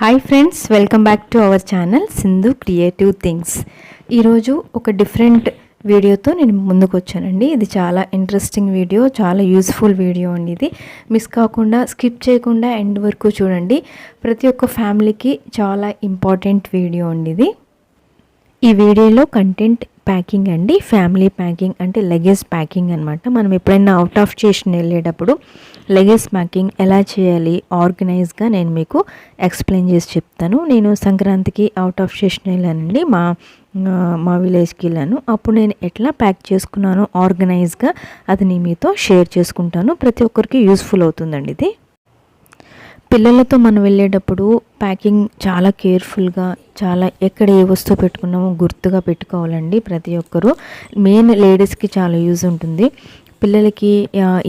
Hi friends, welcome back to our channel Sindhu creative things. ఈరోజు ఒక different వీడియోతో నేను ముందుకు వచ్చానండి. ఇది చాలా ఇంట్రెస్టింగ్ వీడియో, చాలా యూస్ఫుల్ వీడియో అండి. ఇది మిస్ కాకుండా, స్కిప్ చేయకుండా ఎండ్ వరకు చూడండి. ప్రతి ఒక్క ఫ్యామిలీకి చాలా ఇంపార్టెంట్ వీడియో అండి ఇది. ఈ వీడియోలో కంటెంట్ ప్యాకింగ్ అండి, ఫ్యామిలీ ప్యాకింగ్ అంటే లగేజ్ ప్యాకింగ్ అనమాట. మనం ఎప్పుడైనా అవుట్ ఆఫ్ స్టేషన్ వెళ్ళేటప్పుడు లగేజ్ ప్యాకింగ్ ఎలా చేయాలి ఆర్గనైజ్గా నేను మీకు ఎక్స్ప్లెయిన్ చేసి చెప్తాను. నేను సంక్రాంతికి అవుట్ ఆఫ్ స్టేషన్ వెళ్ళానండి, మా విలేజ్కి వెళ్ళాను. అప్పుడు నేను ఎట్లా ప్యాక్ చేసుకున్నాను ఆర్గనైజ్గా అది నేను మీతో షేర్ చేసుకుంటాను. ప్రతి ఒక్కరికి యూస్ఫుల్ అవుతుందండి ఇది. పిల్లలతో మనం వెళ్ళేటప్పుడు ప్యాకింగ్ చాలా కేర్ఫుల్గా, చాలా ఎక్కడ ఏ వస్తువు పెట్టుకున్నామో గుర్తుగా పెట్టుకోవాలండి. ప్రతి ఒక్కరూ, మెయిన్ లేడీస్కి చాలా యూజ్ ఉంటుంది. పిల్లలకి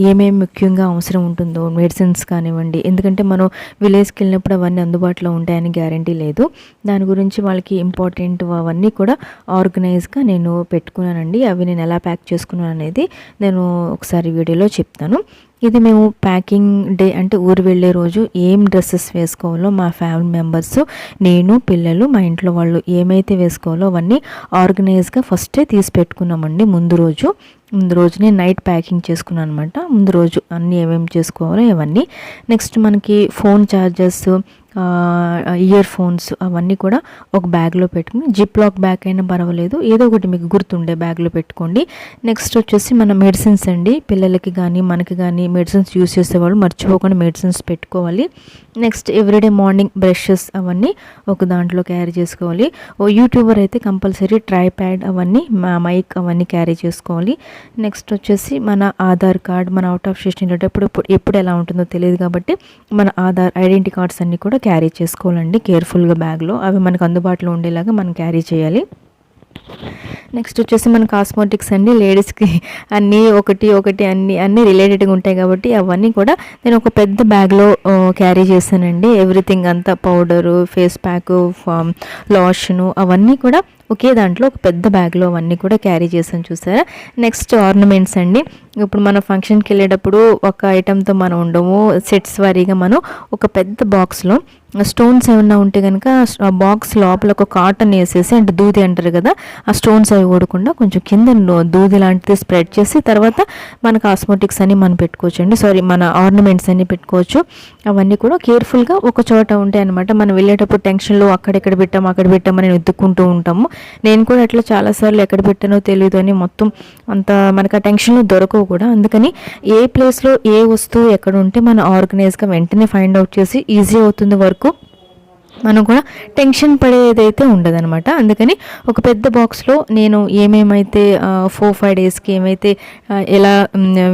ఏమేమి ముఖ్యంగా అవసరం ఉంటుందో మెడిసిన్స్ కానివ్వండి, ఎందుకంటే మనం విలేజ్కి వెళ్ళినప్పుడు అవన్నీ అందుబాటులో ఉంటాయని గ్యారంటీ లేదు. దాని గురించి వాళ్ళకి ఇంపార్టెంట్ అవన్నీ కూడా ఆర్గనైజ్గా నేను పెట్టుకున్నానండి. అవి నేను ఎలా ప్యాక్ చేసుకున్నాను అనేది నేను ఒకసారి వీడియోలో చెప్తాను. ఇది మేము ప్యాకింగ్ డే అంటే ఊరు వెళ్ళే రోజు ఏం డ్రెస్సెస్ వేసుకోవాలో మా ఫ్యామిలీ మెంబర్స్, నేను, పిల్లలు, మా ఇంట్లో వాళ్ళు ఏమైతే వేసుకోవాలో అవన్నీ ఆర్గనైజ్గా ఫస్టే తీసి పెట్టుకున్నామండి. ముందు రోజునే నైట్ ప్యాకింగ్ చేసుకున్నాను అనమాట. ముందు రోజు అన్నీ ఏమేమి చేసుకోవాలో ఇవన్నీ. నెక్స్ట్ మనకి ఫోన్ ఛార్జర్స్, ఇయర్ ఫోన్స్ అవన్నీ కూడా ఒక బ్యాగ్లో పెట్టుకుని, జిప్ లాక్ బ్యాగ్ అయినా పర్వాలేదు, ఏదో ఒకటి మీకు గుర్తుండే బ్యాగ్లో పెట్టుకోండి. నెక్స్ట్ వచ్చేసి మన మెడిసిన్స్ అండి. పిల్లలకి కానీ మనకి కానీ మెడిసిన్స్ యూస్ చేసేవాళ్ళు మర్చిపోకుండా మెడిసిన్స్ పెట్టుకోవాలి. నెక్స్ట్ ఎవ్రీడే మార్నింగ్ బ్రషెస్ అవన్నీ ఒక దాంట్లో క్యారీ చేసుకోవాలి. యూట్యూబర్ అయితే కంపల్సరీ ట్రైప్యాడ్ అవన్నీ, మైక్ అవన్నీ క్యారీ చేసుకోవాలి. నెక్స్ట్ వచ్చేసి మన ఆధార్ కార్డ్, మన అవుట్ ఆఫ్ స్టేషన్ వెళ్ళేటప్పుడు ఎప్పుడు ఎలా ఉంటుందో తెలియదు కాబట్టి మన ఆధార్ ఐడెంటిటీ కార్డ్స్ అన్నీ కూడా క్యారీ చేసుకోవాలండి కేర్ఫుల్గా బ్యాగ్లో. అవి మనకు అందుబాటులో ఉండేలాగా మనం క్యారీ చేయాలి. నెక్స్ట్ వచ్చేసి మన కాస్మెటిక్స్ అండి. లేడీస్కి అన్నీ ఒకటి అన్నీ రిలేటెడ్గా ఉంటాయి కాబట్టి అవన్నీ కూడా నేను ఒక పెద్ద బ్యాగ్లో క్యారీ చేశానండి. ఎవ్రీథింగ్ అంతా, పౌడరు, ఫేస్ ప్యాకు, లోషను అవన్నీ కూడా ఒకే దాంట్లో ఒక పెద్ద బ్యాగ్లో అవన్నీ కూడా క్యారీ చేసాను, చూసారా. నెక్స్ట్ ఆర్నమెంట్స్ అండి. ఇప్పుడు మన ఫంక్షన్కి వెళ్ళేటప్పుడు ఒక ఐటెంతో మనం ఉండము, సెట్స్ వారీగా మనం ఒక పెద్ద బాక్స్లో స్టోన్స్ ఏమన్నా ఉంటే కనుక ఆ బాక్స్ లోపల ఒక కాటన్ వేసేసి, అంటే దూది అంటారు కదా, ఆ స్టోన్స్ అవి ఓడకుండా కొంచెం కింద దూది లాంటిది స్ప్రెడ్ చేసి తర్వాత మన కాస్మెటిక్స్ అన్ని మనం పెట్టుకోవచ్చు అండి. మన ఆర్నమెంట్స్ అన్ని పెట్టుకోవచ్చు. అవన్నీ కూడా కేర్ఫుల్గా ఒక చోట ఉంటాయి అనమాట. మనం వెళ్ళేటప్పుడు టెన్షన్లో అక్కడ పెట్టామని వెతుక్కుంటూ ఉంటాము. నేను కూడా అట్లా చాలాసార్లు ఎక్కడ పెట్టానో తెలియదు అని మొత్తం అంత మనకు ఆ టెన్షన్లో దొరకవు కూడా. అందుకని ఏ ప్లేస్లో ఏ వస్తువు ఎక్కడ ఉంటే మనం ఆర్గనైజ్గా వెంటనే ఫైండ్ అవుట్ చేసి ఈజీ అవుతుంది వర్క్. మనం కూడా టెన్షన్ పడేదైతే ఉండదనమాట. అందుకని ఒక పెద్ద బాక్స్లో నేను ఏమేమైతే 4-5 డేస్కి ఏమైతే ఎలా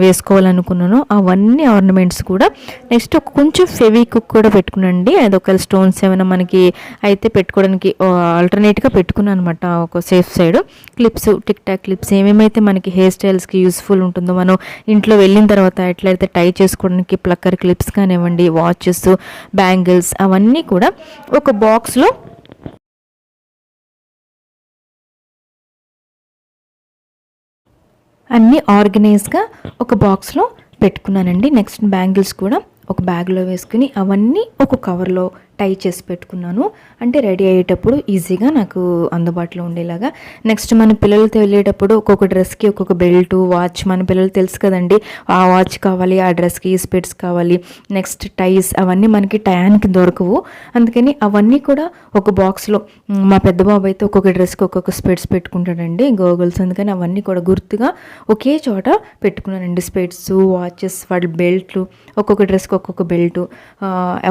వేసుకోవాలనుకున్నానో అవన్నీ ఆర్నమెంట్స్ కూడా. నెక్స్ట్ కొంచెం ఫెవిక్విక్ కూడా పెట్టుకున్నానండి. అది ఒక స్టోన్స్ ఏమైనా మనకి అయితే పెట్టుకోవడానికి ఆల్టర్నేట్గా పెట్టుకున్నాను అనమాట. ఒక safe side clips, TikTok clips, ఏమేమైతే మనకి హెయిర్ స్టైల్స్కి యూస్ఫుల్ ఉంటుందో, మనం ఇంట్లో వెళ్ళిన తర్వాత ఎట్లయితే టై చేసుకోవడానికి ప్లక్కర్ క్లిప్స్ కానివ్వండి, వాచెస్, బ్యాంగిల్స్ అవన్నీ కూడా ఒక బాక్స్లో అన్నీ ఆర్గనైజ్గా ఒక బాక్స్లో పెట్టుకున్నానండి. నెక్స్ట్ బ్యాంగిల్స్ కూడా ఒక బ్యాగ్లో వేసుకుని అవన్నీ ఒక కవర్లో టై చేసి పెట్టుకున్నాను. అంటే రెడీ అయ్యేటప్పుడు ఈజీగా నాకు అందుబాటులో ఉండేలాగా. నెక్స్ట్ మన పిల్లలతో వెళ్ళేటప్పుడు ఒక్కొక్క డ్రెస్కి ఒక్కొక్క బెల్ట్, వాచ్, మన పిల్లలు తెలుసు కదండి, ఆ వాచ్ కావాలి, ఆ డ్రెస్కి స్పెట్స్ కావాలి, నెక్స్ట్ టైస్ అవన్నీ మనకి టయానికి దొరకవు. అందుకని అవన్నీ కూడా ఒక బాక్స్లో, మా పెద్ద బాబు అయితే ఒక్కొక్క డ్రెస్కి ఒక్కొక్క స్పెట్స్ పెట్టుకుంటాడండి, గోగుల్స్. అందుకని అవన్నీ కూడా గుర్తుగా ఒకే చోట పెట్టుకున్నానండి. స్పెట్స్, వాచెస్, వాళ్ళ బెల్ట్లు, ఒక్కొక్క డ్రెస్కి ఒక్కొక్క బెల్ట్,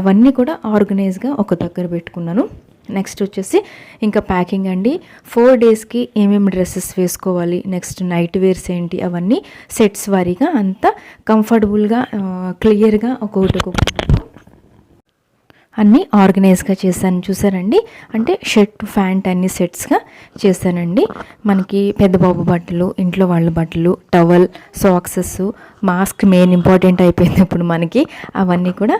అవన్నీ కూడా ఆర్గనైజ్గా ఒక దగ్గర పెట్టుకున్నాను. నెక్స్ట్ వచ్చేసి ఇంకా ప్యాకింగ్ అండి. 4 డేస్కి ఏమేమి డ్రెస్సెస్ వేసుకోవాలి, నెక్స్ట్ నైట్ వేర్స్ ఏంటి, అవన్నీ సెట్స్ వారీగా అంతా కంఫర్టబుల్గా క్లియర్గా ఒక్కొక్కటి అన్నీ ఆర్గనైజ్గా చేశాను, చూసారండి. అంటే షర్ట్, ప్యాంట్ అన్ని సెట్స్గా చేశానండి. మనకి పెద్ద బాబు బట్టలు, ఇంట్లో వాళ్ళ బట్టలు, towel, socks, mask main important అయిపోయింది ఇప్పుడు మనకి. అవన్నీ కూడా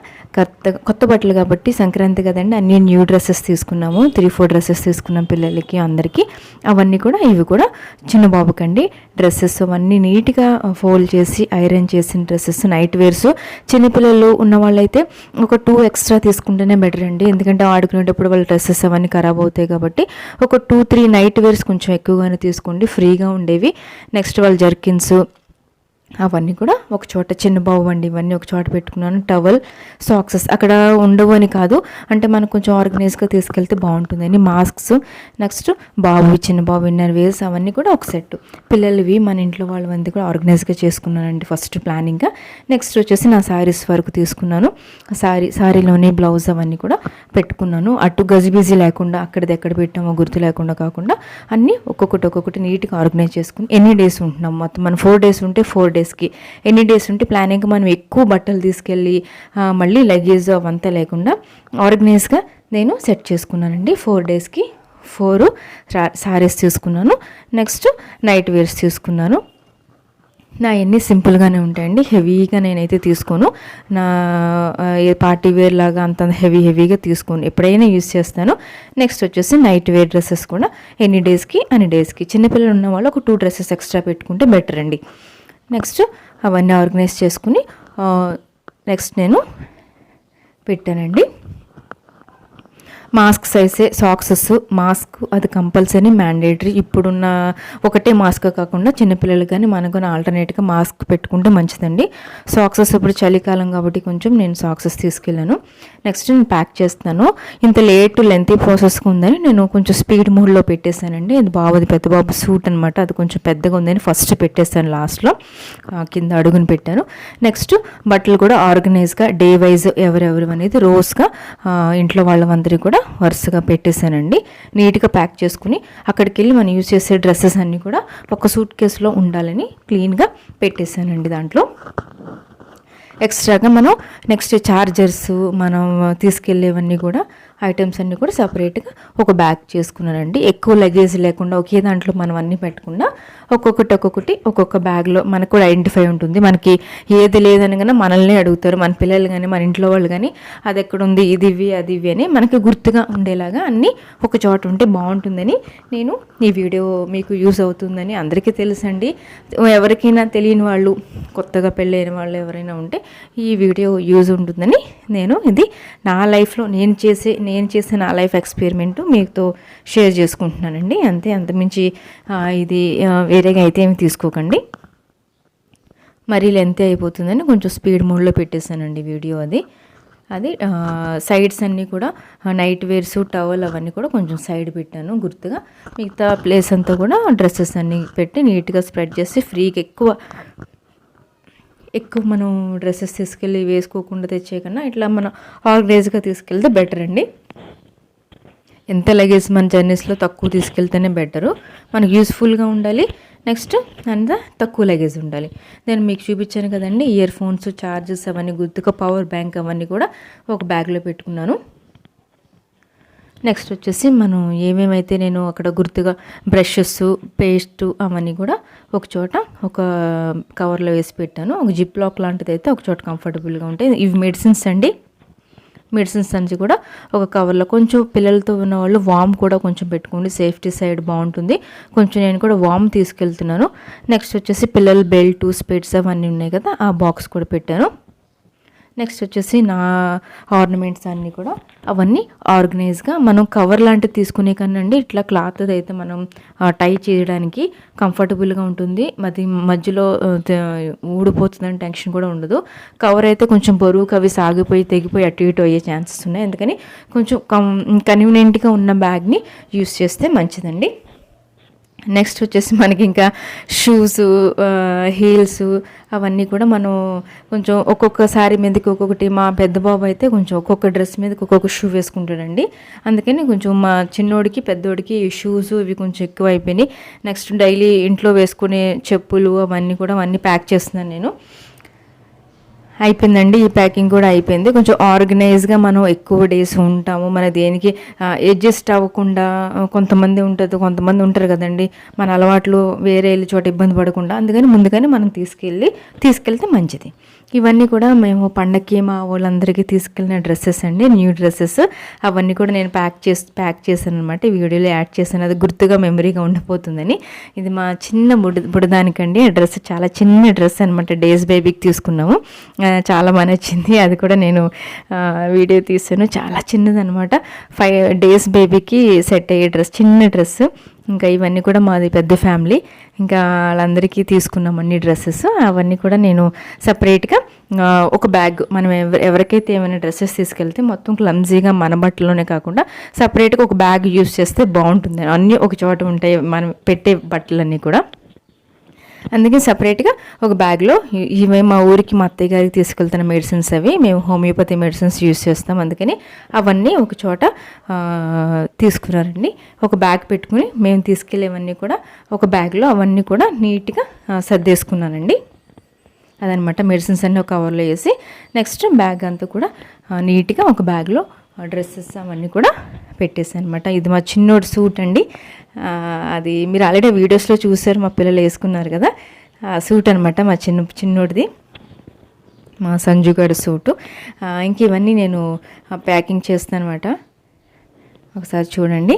కొత్త బట్టలు కాబట్టి సంక్రాంతి కదండి, అన్ని న్యూ డ్రెస్సెస్ తీసుకున్నాము. 3-4 డ్రెస్సెస్ తీసుకున్నాం పిల్లలకి అందరికీ. అవన్నీ కూడా, ఇవి కూడా చిన్న బాబుకండి డ్రెస్సెస్ అవన్నీ నీట్గా ఫోల్డ్ చేసి ఐరన్ చేసిన డ్రెస్సెస్, నైట్ వేర్స్. చిన్నపిల్లలు ఉన్న వాళ్ళైతే ఒక 2 ఎక్స్ట్రా తీసుకుంటారు తీసుకుంటేనే బెటర్ అండి. ఎందుకంటే ఆడుకునేటప్పుడు వాళ్ళ డ్రెస్సెస్ అవన్నీ ఖరాబ్ అవుతాయి కాబట్టి ఒక 2-3 నైట్ వేర్స్ కొంచెం ఎక్కువగానే తీసుకోండి, ఫ్రీగా ఉండేవి. నెక్స్ట్ వాళ్ళ జర్కిన్స్ అవన్నీ కూడా ఒక చోట, చిన్న బాబు అండి ఇవన్నీ ఒక చోట పెట్టుకున్నాను. టవల్, సాక్సెస్ అక్కడ ఉండవు అని కాదు, అంటే మనకు కొంచెం ఆర్గనైజ్గా తీసుకెళ్తే బాగుంటుందని. మాస్క్స్, నెక్స్ట్ చిన్న బాబు ఇన్నర్ వేర్స్ అవన్నీ కూడా ఒక సెట్. పిల్లలవి మన ఇంట్లో వాళ్ళవంతా కూడా ఆర్గనైజ్గా చేసుకున్నానండి ఫస్ట్ ప్లానింగ్గా. నెక్స్ట్ వచ్చేసి నా శారీస్ వరకు తీసుకున్నాను. శారీలోనే బ్లౌజ్ అవన్నీ కూడా పెట్టుకున్నాను. అటు గజిబిజీ లేకుండా అక్కడిది ఎక్కడ పెట్టామో గుర్తు లేకుండా కాకుండా అన్నీ ఒక్కొక్కటి నీట్గా ఆర్గనైజ్ చేసుకుని. ఎన్ని డేస్ ఉంటున్నాం మొత్తం మనం 4 డేస్ ఉంటే 4 డేస్కి, ఎన్ని డేస్ ఉంటే ప్లానింగ్ మనం ఎక్కువ బట్టలు తీసుకెళ్ళి మళ్ళీ లగేజ్ అవంతా లేకుండా ఆర్గనైజ్గా నేను సెట్ చేసుకున్నానండి. 4 డేస్కి 4 సారీస్ తీసుకున్నాను. నెక్స్ట్ నైట్ వేర్స్ తీసుకున్నాను. నా అన్నీ సింపుల్గానే ఉంటాయండి, హెవీగా నేనైతే తీసుకోను. నా పార్టీ వేర్ లాగా అంత హెవీగా తీసుకోను, ఎప్పుడైనా యూజ్ చేస్తాను. నెక్స్ట్ వచ్చేసి నైట్ వేర్ డ్రెస్సెస్ కూడా ఎన్ని డేస్కి అన్ని డేస్కి. చిన్నపిల్లలు ఉన్న వాళ్ళు ఒక 2 డ్రెస్సెస్ ఎక్స్ట్రా పెట్టుకుంటే బెటర్ అండి. నెక్స్ట్ అవన్నీ ఆర్గనైజ్ చేసుకుని నెక్స్ట్ నేను పెట్టానండి. మాస్క్ సైజే, సాక్సెస్, మాస్క్ అది కంపల్సరీ మ్యాండేటరీ. ఇప్పుడున్న ఒకటే మాస్క్ కాకుండా చిన్నపిల్లలు కానీ మనకు కానీ ఆల్టర్నేట్గా మాస్క్ పెట్టుకుంటే మంచిదండి. సాక్సెస్ ఇప్పుడు చలికాలం కాబట్టి కొంచెం నేను సాక్సెస్ తీసుకెళ్ళాను. నెక్స్ట్ నేను ప్యాక్ చేస్తాను. ఇంత లెంతీ ప్రాసెస్గా ఉందని నేను కొంచెం స్పీడ్ మోడ్లో పెట్టేశానండి. అది పెద్ద బాబు సూట్ అనమాట, అది కొంచెం పెద్దగా ఉందని ఫస్ట్ పెట్టేస్తాను, లాస్ట్లో కింద అడుగుని పెట్టాను. నెక్స్ట్ బట్టలు కూడా ఆర్గనైజ్గా డే వైజ్ ఎవరెవరు అనేది రోజ్గా ఇంట్లో వాళ్ళందరికీ కూడా వరుసగా పెట్టేశానండి. నీట్గా ప్యాక్ చేసుకుని అక్కడికి వెళ్ళి మనం యూజ్ చేసే డ్రెస్సెస్ అన్నీ కూడా ఒక సూట్ కేసులో ఉండాలని క్లీన్గా పెట్టేశానండి. దాంట్లో ఎక్స్ట్రాగా మనం నెక్స్ట్ చార్జర్స్ మనం తీసుకెళ్ళేవన్నీ కూడా ఐటమ్స్ అన్నీ కూడా సపరేట్గా ఒక బ్యాగ్ చేసుకున్నానండి. ఎక్కువ లగేజ్ లేకుండా ఒకే దాంట్లో మనం అన్నీ పెట్టకుండా ఒక్కొక్క బ్యాగ్లో మనకు కూడా ఐడెంటిఫై ఉంటుంది. మనకి ఏది లేదని కానీ మనల్ని అడుగుతారు, మన పిల్లలు కానీ మన ఇంట్లో వాళ్ళు కానీ, అది ఎక్కడుంది, ఇది ఇవి అది ఇవి అని మనకి గుర్తుగా ఉండేలాగా అన్నీ ఒక చోట ఉంటే బాగుంటుందని నేను ఈ వీడియో మీకు యూజ్ అవుతుందని అందరికీ తెలుసండి. ఎవరికైనా తెలియని వాళ్ళు, కొత్తగా పెళ్ళైన వాళ్ళు ఎవరైనా ఉంటే ఈ వీడియో యూజ్ ఉంటుందని నేను ఇది నా లైఫ్లో నేను చేసే నా లైఫ్ ఎక్స్పెరిమెంట్ మీతో షేర్ చేసుకుంటున్నానండి. అంతమించి ఇది వేరేగా అయితే ఏమి తీసుకోకండి. మరీ లెంత్ అయిపోతుందని కొంచెం స్పీడ్ మోడ్లో పెట్టేశానండి వీడియో. అది సైడ్స్ అన్నీ కూడా నైట్ వేర్స్, టవల్ అవన్నీ కూడా కొంచెం సైడ్ పెట్టాను గుర్తుగా. మిగతా ప్లేస్ అంతా కూడా డ్రెస్సెస్ అన్నీ పెట్టి నీట్గా స్ప్రెడ్ చేసి ఫ్రీగా ఎక్కువ మనం డ్రెస్సెస్ తీసుకెళ్ళి వేసుకోకుండా తెచ్చే కన్నా ఇట్లా మనం ఆర్గనైజ్గా తీసుకెళ్తే బెటర్ అండి. ఎంత లగేజ్ మన జర్నీస్లో తక్కువ తీసుకెళ్తేనే బెటరు, మనకు యూస్ఫుల్గా ఉండాలి. నెక్స్ట్ అంతా తక్కువ లగేజ్ ఉండాలి. నేను మీకు చూపించాను కదండి, ఇయర్ ఫోన్స్, చార్జెస్ అవన్నీ గుర్తుగా, పవర్ బ్యాంక్ అవన్నీ కూడా ఒక బ్యాగ్లో పెట్టుకున్నాను. నెక్స్ట్ వచ్చేసి మనం ఏమేమైతే నేను అక్కడ గుర్తుగా బ్రషెస్, పేస్ట్ అవన్నీ కూడా ఒక చోట ఒక కవర్లో వేసి పెట్టాను. ఒక జిప్ లాక్ లాంటిది అయితే ఒక చోట కంఫర్టబుల్గా ఉంటాయి. ఇవి మెడిసిన్స్ అండి. మెడిసిన్స్ అన్ని కూడా ఒక కవర్లో. కొంచెం పిల్లలతో ఉన్న వాళ్ళు వామ్ కూడా కొంచెం పెట్టుకోండి, సేఫ్టీ సైడ్ బాగుంటుంది. కొంచెం నేను కూడా వామ్ తీసుకెళ్తున్నాను. నెక్స్ట్ వచ్చేసి పిల్లల బెల్ట్, స్పెట్స్ అవన్నీ ఉన్నాయి కదా, ఆ బాక్స్ కూడా పెట్టాను. నెక్స్ట్ వచ్చేసి నా ఆర్నమెంట్స్ అన్నీ కూడా అవన్నీ ఆర్గనైజ్గా మనం కవర్ లాంటిది తీసుకునే కనండి ఇట్లా క్లాత్ అయితే మనం టై చేయడానికి కంఫర్టబుల్గా ఉంటుంది. మధ్యలో ఊడిపోతుందని టెన్షన్ కూడా ఉండదు. కవర్ అయితే కొంచెం బరువుకి అవి సాగిపోయి తెగిపోయి అటు ఇటు అయ్యే ఛాన్సెస్ ఉన్నాయి. అందుకని కొంచెం కన్వీనియంట్గా ఉన్న బ్యాగ్ని యూస్ చేస్తే మంచిదండి. నెక్స్ట్ వచ్చేసి మనకి ఇంకా షూస్, హీల్స్ అవన్నీ కూడా మనం కొంచెం ఒక్కొక్కసారి మీదకి ఒక్కొక్కటి. మా పెద్ద బాబు అయితే కొంచెం ఒక్కొక్క డ్రెస్ మీదకి ఒక్కొక్క షూ వేసుకుంటాడండి. అందుకని కొంచెం మా చిన్నోడికి పెద్దోడికి షూస్ ఇవి కొంచెం ఎక్కువ అయిపోయినాయి. నెక్స్ట్ డైలీ ఇంట్లో వేసుకునే చెప్పులు అవన్నీ కూడా ప్యాక్ చేస్తున్నాను నేను. అయిపోయిందండి, ఈ ప్యాకింగ్ కూడా అయిపోయింది. కొంచెం ఆర్గనైజ్గా మనం ఎక్కువ డేస్ ఉంటాము, మన దేనికి అడ్జస్ట్ అవ్వకుండా కొంతమంది ఉంటారు కదండి, మన అలవాట్లు వేరే వెళ్ళి చోట ఇబ్బంది పడకుండా. అందుకని ముందుగానే మనం తీసుకెళ్తే మంచిది. ఇవన్నీ కూడా మేము పండగకి మా వాళ్ళందరికీ తీసుకెళ్ళిన డ్రెస్సెస్ అండి, న్యూ డ్రెస్సెస్. అవన్నీ కూడా నేను ప్యాక్ చేశాను అనమాట. ఈ వీడియోలో యాడ్ చేశాను, అది గుర్తుగా మెమరీగా ఉండిపోతుందని. ఇది మా చిన్న బుడదానికండి. ఆ డ్రెస్ చాలా చిన్న డ్రెస్ అనమాట, డేస్ బేబీకి తీసుకున్నాము. చాలా బాగా నచ్చింది, అది కూడా నేను వీడియో తీసాను. చాలా చిన్నదనమాట, 5 days బేబీకి సెట్ అయ్యే డ్రెస్, చిన్న డ్రెస్. ఇంకా ఇవన్నీ కూడా మాది పెద్ద ఫ్యామిలీ, ఇంకా వాళ్ళందరికీ తీసుకున్నాం అన్ని డ్రెస్సెస్. అవన్నీ కూడా నేను సపరేట్గా ఒక బ్యాగ్, మనం ఎవరికైతే ఏమైనా డ్రెస్సెస్ తీసుకెళ్తే మొత్తం క్లమ్జీగా మన బట్టలోనే కాకుండా సపరేట్గా ఒక బ్యాగ్ యూస్ చేస్తే బాగుంటుంది. అన్నీ ఒక చోట ఉంటాయి మనం పెట్టే బట్టలన్నీ కూడా. అందుకే సపరేట్గా ఒక బ్యాగ్లో ఇవే మా ఊరికి మా అత్తయ్య గారికి తీసుకెళ్తున్న మెడిసిన్స్, అవి మేము హోమియోపతి మెడిసిన్స్ యూస్ చేస్తాం, అందుకని అవన్నీ ఒక చోట తీసుకున్నారండి. ఒక బ్యాగ్ పెట్టుకుని మేము తీసుకెళ్ళేవన్నీ కూడా ఒక బ్యాగ్లో అవన్నీ కూడా నీట్గా సర్దేసుకున్నానండి. అదనమాట, మెడిసిన్స్ అన్నీ ఒక కవర్లో వేసి నెక్స్ట్ బ్యాగ్ అంతా కూడా నీట్గా ఒక బ్యాగ్లో డ్రెస్సెస్ అవన్నీ కూడా పెట్టేసాను అనమాట. ఇది మా చిన్నోడి సూట్ అండి, అది మీరు ఆల్రెడీ వీడియోస్లో చూసారు, మా పిల్లలు వేసుకున్నారు కదా, సూట్ అనమాట మా చిన్నోడిది, మా సంజు గారి సూటు. ఇంక ఇవన్నీ నేను ప్యాకింగ్ చేస్తాను అనమాట, ఒకసారి చూడండి.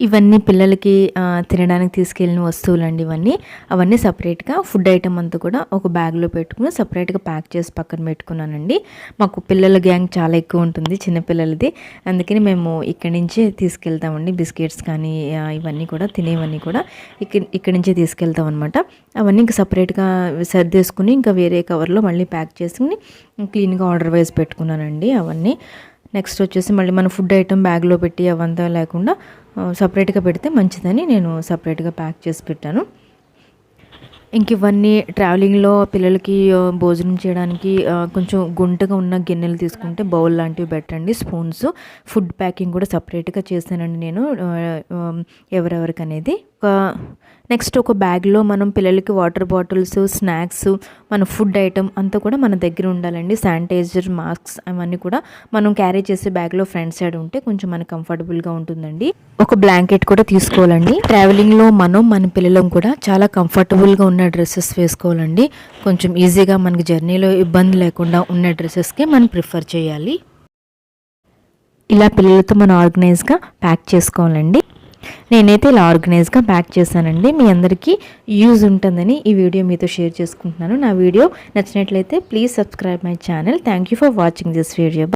ఇవన్నీ పిల్లలకి తినడానికి తీసుకెళ్ళిన వస్తువులు అండి ఇవన్నీ. అవన్నీ సపరేట్గా ఫుడ్ ఐటమ్ అంతా కూడా ఒక బ్యాగ్లో పెట్టుకుని సపరేట్గా ప్యాక్ చేసి పక్కన పెట్టుకున్నానండి. మాకు పిల్లల గ్యాంగ్ చాలా ఎక్కువ ఉంటుంది, చిన్నపిల్లలది, అందుకని మేము ఇక్కడి నుంచే తీసుకెళ్తామండి. బిస్కెట్స్ కానీ ఇవన్నీ కూడా తినేవన్నీ కూడా ఇక్కడి నుంచే తీసుకెళ్తాం అనమాట. అవన్నీ ఇంకా సపరేట్గా సర్దేసుకుని ఇంకా వేరే కవర్లో మళ్ళీ ప్యాక్ చేసుకుని క్లీన్గా ఆర్డర్ వైజ్ పెట్టుకున్నానండి అవన్నీ. నెక్స్ట్ వచ్చేసి మళ్ళీ మన ఫుడ్ ఐటమ్ బ్యాగ్లో పెట్టి అవంతా లేకుండా సపరేట్గా పెడితే మంచిదని నేను సపరేట్గా ప్యాక్ చేసి పెట్టాను. ఇంక ఇవన్నీ ట్రావెలింగ్లో పిల్లలకి భోజనం చేయడానికి కొంచెం గుంటగా ఉన్న గిన్నెలు తీసుకుంటే బౌల్ లాంటివి బెటర్ అండి. స్పూన్స్, ఫుడ్ ప్యాకింగ్ కూడా సపరేట్గా చేశానండి నేను ఎవరెవరికి అనేది. నెక్స్ట్ ఒక బ్యాగ్లో మనం పిల్లలకి వాటర్ బాటిల్స్, స్నాక్స్, మన ఫుడ్ ఐటమ్ అంతా కూడా మన దగ్గర ఉండాలండి. శానిటైజర్, మాస్క్స్ అవన్నీ కూడా మనం క్యారీ చేసే బ్యాగ్లో ఫ్రంట్ సైడ్ ఉంటే కొంచెం మనకు కంఫర్టబుల్గా ఉంటుందండి. ఒక బ్లాంకెట్ కూడా తీసుకోవాలండి. ట్రావెలింగ్లో మన పిల్లలం కూడా చాలా కంఫర్టబుల్గా ఉన్న డ్రెస్సెస్ వేసుకోవాలండి. కొంచెం ఈజీగా మనకి జర్నీలో ఇబ్బంది లేకుండా ఉన్న డ్రెస్సెస్కే మనం ప్రిఫర్ చేయాలి. ఇలా పిల్లలతో మనం ఆర్గనైజ్గా ప్యాక్ చేసుకోవాలండి. నేనైతే ఇలా ఆర్గనైజ్గా ప్యాక్ చేశానండి. మీ అందరికీ యూజ్ ఉంటుందని ఈ వీడియో మీతో షేర్ చేసుకుంటున్నాను. నా వీడియో నచ్చినట్లయితే please subscribe my channel. Thank you for watching this video.